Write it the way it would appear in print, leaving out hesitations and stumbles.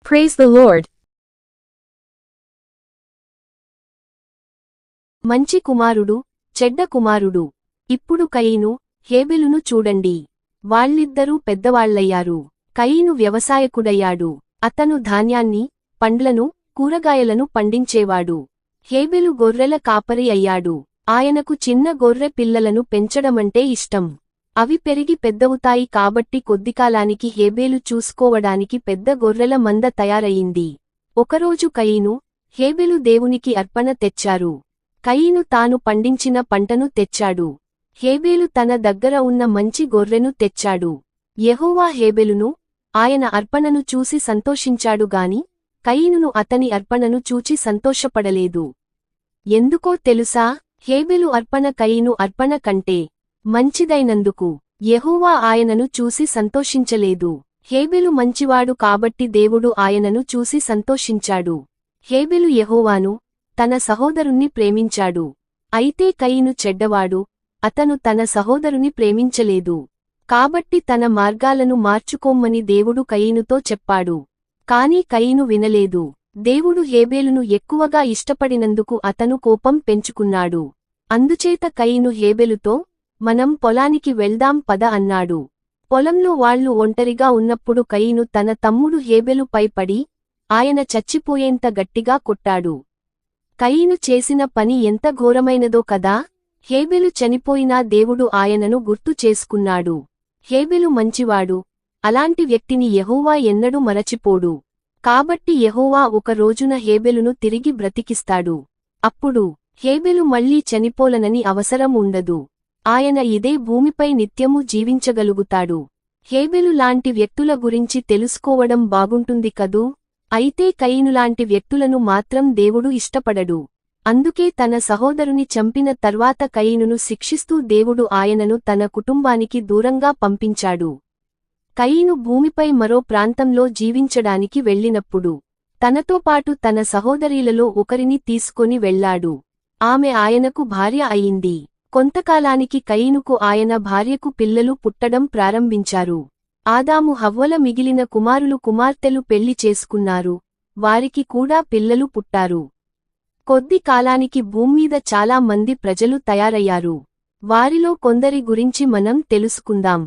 Praise the Lord. మంచి కుమారుడు, చెడ్డ కుమారుడు. ఇప్పుడు కయీను, హేబెలును చూడండి. వాళ్ళిద్దరూ పెద్దవాళ్లయ్యారు. కయీను వ్యవసాయకుడయ్యాడు. అతను ధాన్యాన్ని, పండ్లను, కూరగాయలను పండించేవాడు. హేబెలు గొర్రెల కాపరి అయ్యాడు. ఆయనకు చిన్న గొర్రె పిల్లలను పెంచడమంటే ఇష్టం. అవి పెరిగి పెద్దవుతాయి కాబట్టి కొద్దికాలానికి హేబెలు చూసుకోవడానికి పెద్ద గొర్రెల మంద తయారయింది. ఒకరోజు కయీను, హేబెలు దేవునికి అర్పణ తెచ్చారు. కయీను తాను పండించిన పంటను తెచ్చాడు. హేబెలు తన దగ్గర ఉన్న మంచి గొర్రెను తెచ్చాడు. యెహోవా హేబెలును, ఆయన అర్పణను చూసి సంతోషించాడు గాని, కయీనును అతని అర్పణను చూచి సంతోషపడలేదు. ఎందుకో తెలుసా? హేబెలు అర్పణ కయీను అర్పణ కంటే మంచిదైనందుకు. యెహోవా ఆయనను చూసి సంతోషించలేదు. హేబెలు మంచివాడు కాబట్టి దేవుడు ఆయనను చూసి సంతోషించాడు. హేబెలు యెహోవాను, తన సహోదరుణ్ణి ప్రేమించాడు. అయితే కయీను చెడ్డవాడు, అతను తన సహోదరుని ప్రేమించలేదు. కాబట్టి తన మార్గాలను మార్చుకోమ్మని దేవుడు కయీనుతో చెప్పాడు. కాని కయీను వినలేదు. దేవుడు హేబెలును ఎక్కువగా ఇష్టపడినందుకు అతను కోపం పెంచుకున్నాడు. అందుచేత కయీను హేబెలుతో, మనం పొలానికి వెళ్దాం పద అన్నాడు. పొలంలో వాళ్లు ఒంటరిగా ఉన్నప్పుడు కయీను తన తమ్ముడు హేబెలుపై పడి, ఆయన చచ్చిపోయేంత గట్టిగా కొట్టాడు. కయీను చేసిన పని ఎంత ఘోరమైనదో కదా! హేబెలు చనిపోయినా దేవుడు ఆయనను గుర్తు చేసుకున్నాడు. హేబెలు మంచివాడు, అలాంటి వ్యక్తిని యెహోవా ఎన్నడూ మరచిపోడు. కాబట్టి యెహోవా ఒక రోజున హేబెలును తిరిగి బ్రతికిస్తాడు. అప్పుడు హేబెలు మళ్లీ చనిపోలనని అవసరం ఉండదు. ఆయన ఇదే భూమిపై నిత్యము జీవించగలుగుతాడు. హేబెలు లాంటి వ్యక్తుల గురించి తెలుసుకోవడం బాగుంటుంది కదూ! అయితే కయీనులాంటి వ్యక్తులను మాత్రం దేవుడు ఇష్టపడడు. అందుకే తన సహోదరుని చంపిన తర్వాత కయీనును శిక్షిస్తూ దేవుడు ఆయనను తన కుటుంబానికి దూరంగా పంపించాడు. కయీను భూమిపై మరో ప్రాంతంలో జీవించడానికి వెళ్ళినప్పుడు, తనతో పాటు తన సహోదరీలలో ఒకరిని తీసుకొని వెళ్ళాడు. ఆమె ఆయనకు భార్య అయింది. కొంతకాలానికి కయీనుకు ఆయన భార్యకు పిల్లలు పుట్టడం ప్రారంభించారు. ఆదాము హవ్వల మిగిలిన కుమారులు కుమార్తెలు పెళ్లి చేసుకున్నారు. వారికి కూడా పిల్లలు పుట్టారు. కొద్ది కాలానికి భూమ్మీద చాలా మంది ప్రజలు తయారయ్యారు. వారిలో కొందరి గురించి మనం తెలుసుకుందాం.